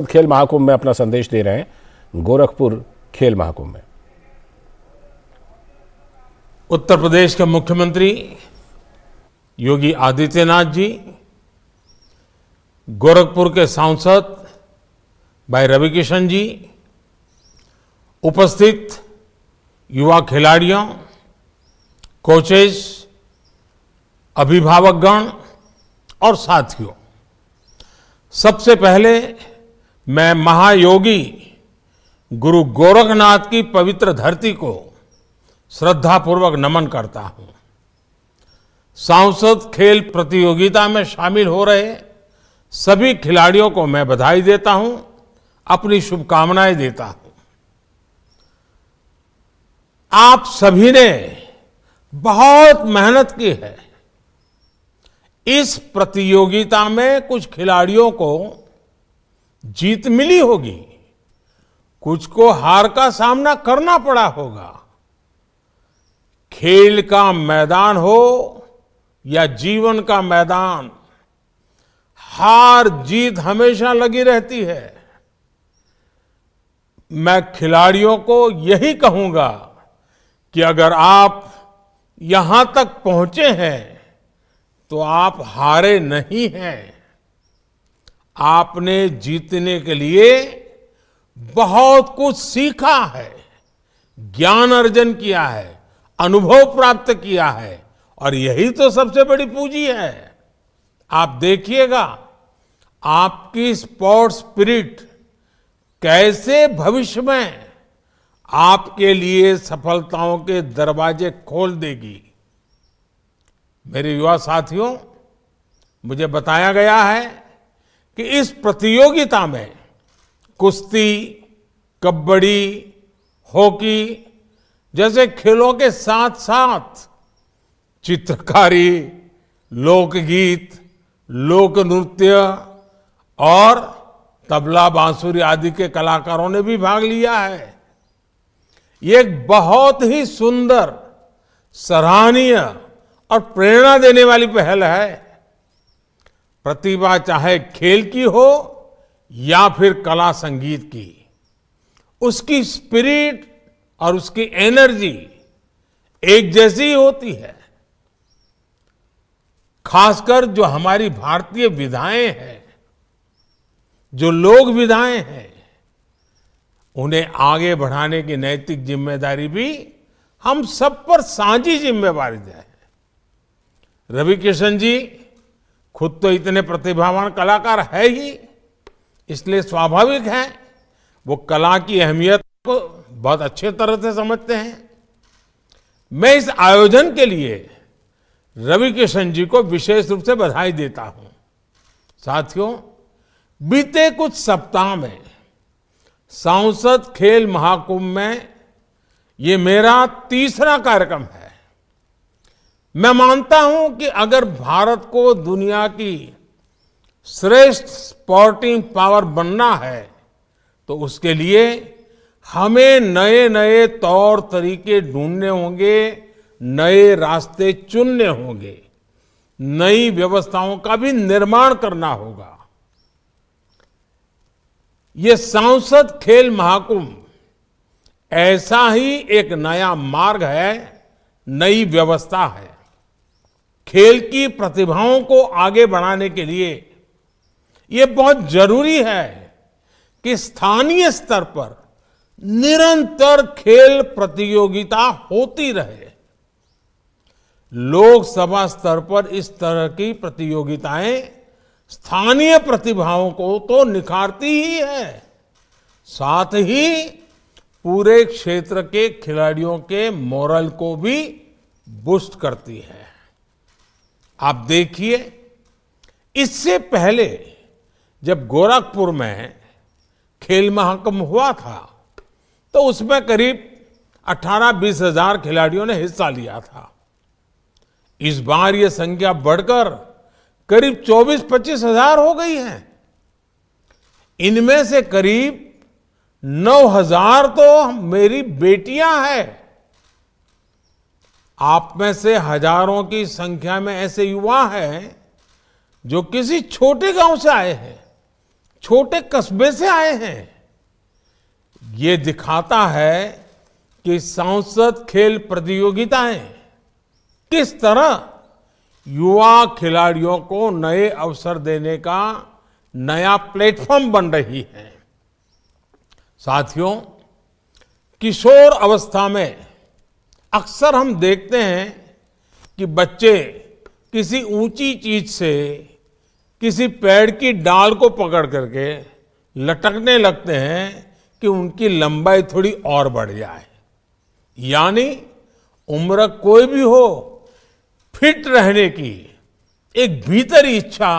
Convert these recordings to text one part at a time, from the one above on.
खेल महाकुंभ में अपना संदेश दे रहे हैं गोरखपुर खेल महाकुंभ में। उत्तर प्रदेश के मुख्यमंत्री योगी आदित्यनाथ जी, गोरखपुर के सांसद भाई रविकिशन जी, उपस्थित युवा खिलाड़ियों, कोचेस, अभिभावकगण और साथियों, सबसे पहले मैं महायोगी गुरु गोरखनाथ की पवित्र धरती को श्रद्धापूर्वक नमन करता हूं। सांसद खेल प्रतियोगिता में शामिल हो रहे सभी खिलाड़ियों को मैं बधाई देता हूं, अपनी शुभकामनाएं देता हूं। आप सभी ने बहुत मेहनत की है। इस प्रतियोगिता में कुछ खिलाड़ियों को जीत मिली होगी, कुछ को हार का सामना करना पड़ा होगा। खेल का मैदान हो या जीवन का मैदान, हार जीत हमेशा लगी रहती है। मैं खिलाड़ियों को यही कहूंगा कि अगर आप यहां तक पहुंचे हैं तो आप हारे नहीं हैं। आपने जीतने के लिए बहुत कुछ सीखा है, ज्ञान अर्जन किया है, अनुभव प्राप्त किया है, और यही तो सबसे बड़ी पूंजी है। आप देखिएगा आपकी स्पोर्ट्स स्पिरिट कैसे भविष्य में आपके लिए सफलताओं के दरवाजे खोल देगी। मेरे युवा साथियों, मुझे बताया गया है कि इस प्रतियोगिता में कुश्ती, कबड्डी, हॉकी जैसे खेलों के साथ साथ चित्रकारी, लोकगीत, लोक नृत्य और तबला, बांसुरी आदि के कलाकारों ने भी भाग लिया है। ये एक बहुत ही सुंदर, सराहनीय और प्रेरणा देने वाली पहल है। प्रतिभा चाहे खेल की हो या फिर कला संगीत की, उसकी स्पिरिट और उसकी एनर्जी एक जैसी ही होती है। खासकर जो हमारी भारतीय विधाएं हैं, जो लोक विधाएं हैं, उन्हें आगे बढ़ाने की नैतिक जिम्मेदारी भी हम सब पर साझी जिम्मेवारी है। रविकिशन जी खुद तो इतने प्रतिभावान कलाकार है ही, इसलिए स्वाभाविक है वो कला की अहमियत को बहुत अच्छे तरह से समझते हैं। मैं इस आयोजन के लिए रविकिशन जी को विशेष रूप से बधाई देता हूं। साथियों, बीते कुछ सप्ताह में सांसद खेल महाकुंभ में ये मेरा तीसरा कार्यक्रम है। मैं मानता हूं कि अगर भारत को दुनिया की श्रेष्ठ स्पोर्टिंग पावर बनना है तो उसके लिए हमें नए नए तौर तरीके ढूंढने होंगे, नए रास्ते चुनने होंगे, नई व्यवस्थाओं का भी निर्माण करना होगा। ये सांसद खेल महाकुंभ ऐसा ही एक नया मार्ग है, नई व्यवस्था है। खेल की प्रतिभाओं को आगे बढ़ाने के लिए ये बहुत जरूरी है कि स्थानीय स्तर पर निरंतर खेल प्रतियोगिता होती रहे। लोकसभा स्तर पर इस तरह की प्रतियोगिताएं स्थानीय प्रतिभाओं को तो निखारती ही है, साथ ही पूरे क्षेत्र के खिलाड़ियों के मोरल को भी बूस्ट करती है। आप देखिए, इससे पहले जब गोरखपुर में खेल महाकुंभ हुआ था तो उसमें करीब 18-20 हजार खिलाड़ियों ने हिस्सा लिया था। इस बार ये संख्या बढ़कर करीब 24-25 हजार हो गई है। इनमें से करीब 9,000 तो मेरी बेटियां हैं। आप में से हजारों की संख्या में ऐसे युवा हैं जो किसी छोटे गांव से आए हैं, छोटे कस्बे से आए हैं। ये दिखाता है कि सांसद खेल प्रतियोगिताएं किस तरह युवा खिलाड़ियों को नए अवसर देने का नया प्लेटफॉर्म बन रही है। साथियों, किशोर अवस्था में अक्सर हम देखते हैं कि बच्चे किसी ऊंची चीज से, किसी पेड़ की डाल को पकड़ करके लटकने लगते हैं कि उनकी लंबाई थोड़ी और बढ़ जाए। यानी उम्र कोई भी हो, फिट रहने की एक भीतरी इच्छा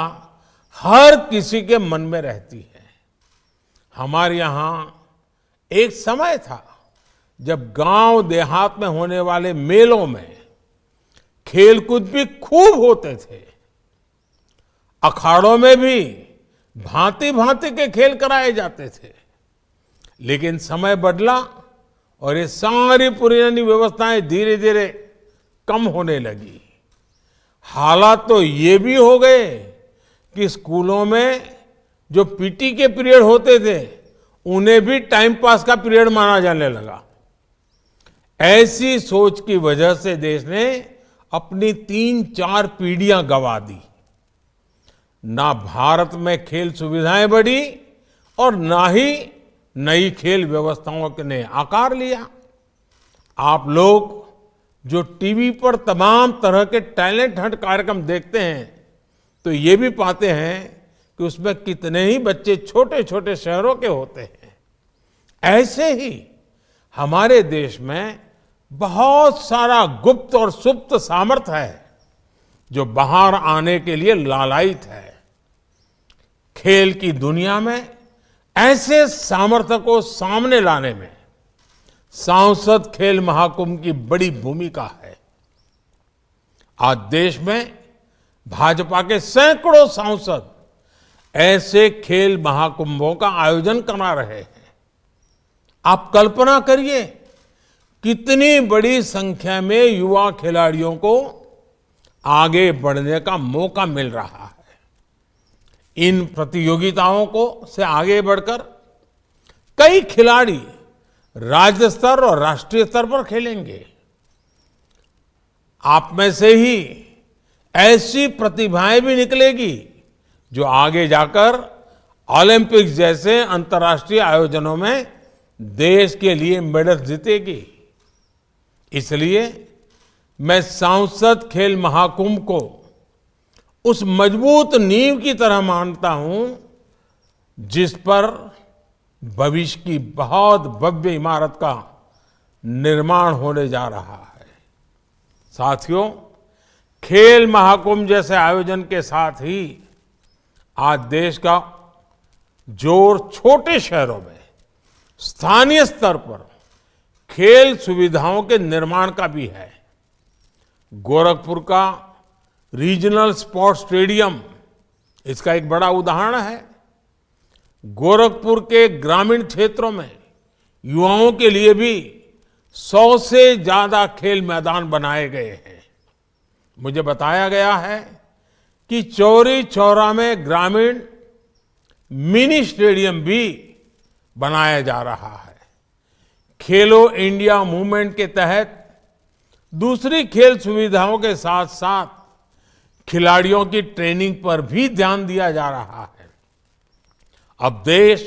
हर किसी के मन में रहती है। हमारे यहाँ एक समय था जब गांव देहात में होने वाले मेलों में खेलकूद भी खूब होते थे। अखाड़ों में भी भांति भांति के खेल कराए जाते थे। लेकिन समय बदला और ये सारी पुरानी व्यवस्थाएं धीरे धीरे कम होने लगी। हालात तो ये भी हो गए कि स्कूलों में जो पीटी के पीरियड होते थे उन्हें भी टाइम पास का पीरियड माना जाने लगा। ऐसी सोच की वजह से देश ने अपनी 3-4 पीढ़ियां गंवा दी। ना भारत में खेल सुविधाएं बढ़ी और ना ही नई खेल व्यवस्थाओं ने आकार लिया। आप लोग जो टीवी पर तमाम तरह के टैलेंट हंट कार्यक्रम देखते हैं तो ये भी पाते हैं कि उसमें कितने ही बच्चे छोटे छोटे शहरों के होते हैं। ऐसे ही हमारे देश में बहुत सारा गुप्त और सुप्त सामर्थ्य है जो बाहर आने के लिए लालायित है। खेल की दुनिया में ऐसे सामर्थ्य को सामने लाने में सांसद खेल महाकुंभ की बड़ी भूमिका है। आज देश में भाजपा के सैकड़ों सांसद ऐसे खेल महाकुंभों का आयोजन करा रहे हैं। आप कल्पना करिए कितनी बड़ी संख्या में युवा खिलाड़ियों को आगे बढ़ने का मौका मिल रहा है। इन प्रतियोगिताओं को से आगे बढ़कर कई खिलाड़ी राज्य स्तर और राष्ट्रीय स्तर पर खेलेंगे। आप में से ही ऐसी प्रतिभाएं भी निकलेगी जो आगे जाकर ओलंपिक्स जैसे अंतर्राष्ट्रीय आयोजनों में देश के लिए मेडल जीतेगी। इसलिए मैं सांसद खेल महाकुंभ को उस मजबूत नींव की तरह मानता हूं जिस पर भविष्य की बहुत भव्य इमारत का निर्माण होने जा रहा है। साथियों, खेल महाकुंभ जैसे आयोजन के साथ ही आज देश का जोर छोटे शहरों में स्थानीय स्तर पर खेल सुविधाओं के निर्माण का भी है। गोरखपुर का रीजनल स्पोर्ट्स स्टेडियम इसका एक बड़ा उदाहरण है। गोरखपुर के ग्रामीण क्षेत्रों में युवाओं के लिए भी 100 से ज्यादा खेल मैदान बनाए गए हैं। मुझे बताया गया है कि चौरी चौरा में ग्रामीण मिनी स्टेडियम भी बनाया जा रहा है। खेलो इंडिया मूवमेंट के तहत दूसरी खेल सुविधाओं के साथ साथ खिलाड़ियों की ट्रेनिंग पर भी ध्यान दिया जा रहा है। अब देश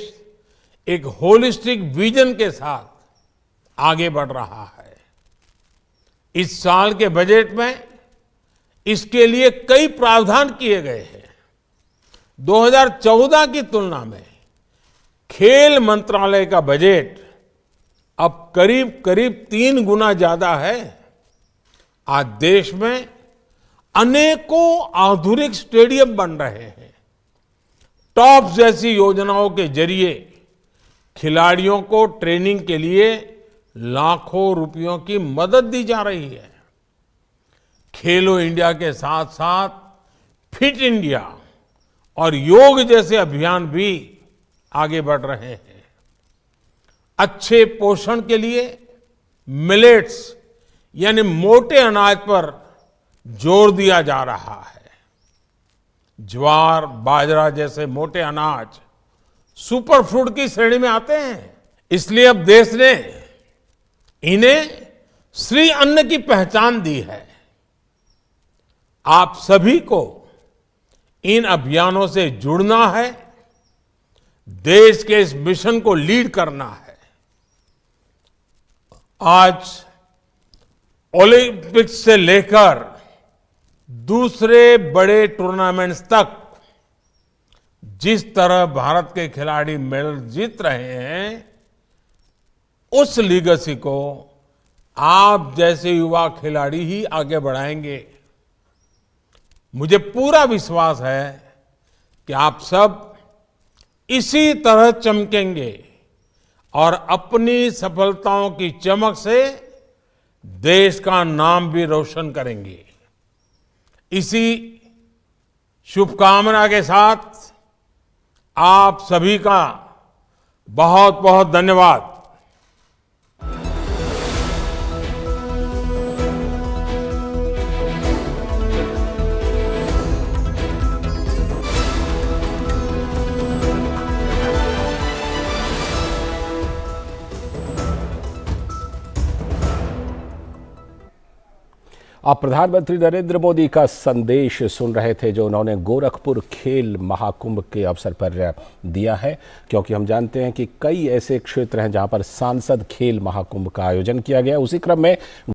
एक होलिस्टिक विजन के साथ आगे बढ़ रहा है। इस साल के बजट में इसके लिए कई प्रावधान किए गए हैं। 2014 की तुलना में खेल मंत्रालय का बजट अब करीब करीब 3 गुना ज्यादा है। आज देश में अनेकों आधुनिक स्टेडियम बन रहे हैं। टॉप जैसी योजनाओं के जरिए खिलाड़ियों को ट्रेनिंग के लिए लाखों रुपयों की मदद दी जा रही है। खेलो इंडिया के साथ साथ फिट इंडिया और योग जैसे अभियान भी आगे बढ़ रहे हैं। अच्छे पोषण के लिए मिलेट्स यानी मोटे अनाज पर जोर दिया जा रहा है। ज्वार, बाजरा जैसे मोटे अनाज सुपर फूड की श्रेणी में आते हैं। इसलिए अब देश ने इन्हें श्री अन्न की पहचान दी है। आप सभी को इन अभियानों से जुड़ना है, देश के इस मिशन को लीड करना है। आज ओलंपिक्स से लेकर दूसरे बड़े टूर्नामेंट्स तक जिस तरह भारत के खिलाड़ी मेडल जीत रहे हैं, उस लीगेसी को आप जैसे युवा खिलाड़ी ही आगे बढ़ाएंगे। मुझे पूरा विश्वास है कि आप सब इसी तरह चमकेंगे और अपनी सफलताओं की चमक से देश का नाम भी रोशन करेंगे। इसी शुभकामना के साथ आप सभी का बहुत बहुत धन्यवाद। आप प्रधानमंत्री नरेंद्र मोदी का संदेश सुन रहे थे जो उन्होंने गोरखपुर खेल महाकुंभ के अवसर पर दिया है, क्योंकि हम जानते हैं कि कई ऐसे क्षेत्र हैं जहां पर सांसद खेल महाकुंभ का आयोजन किया गया। उसी क्रम में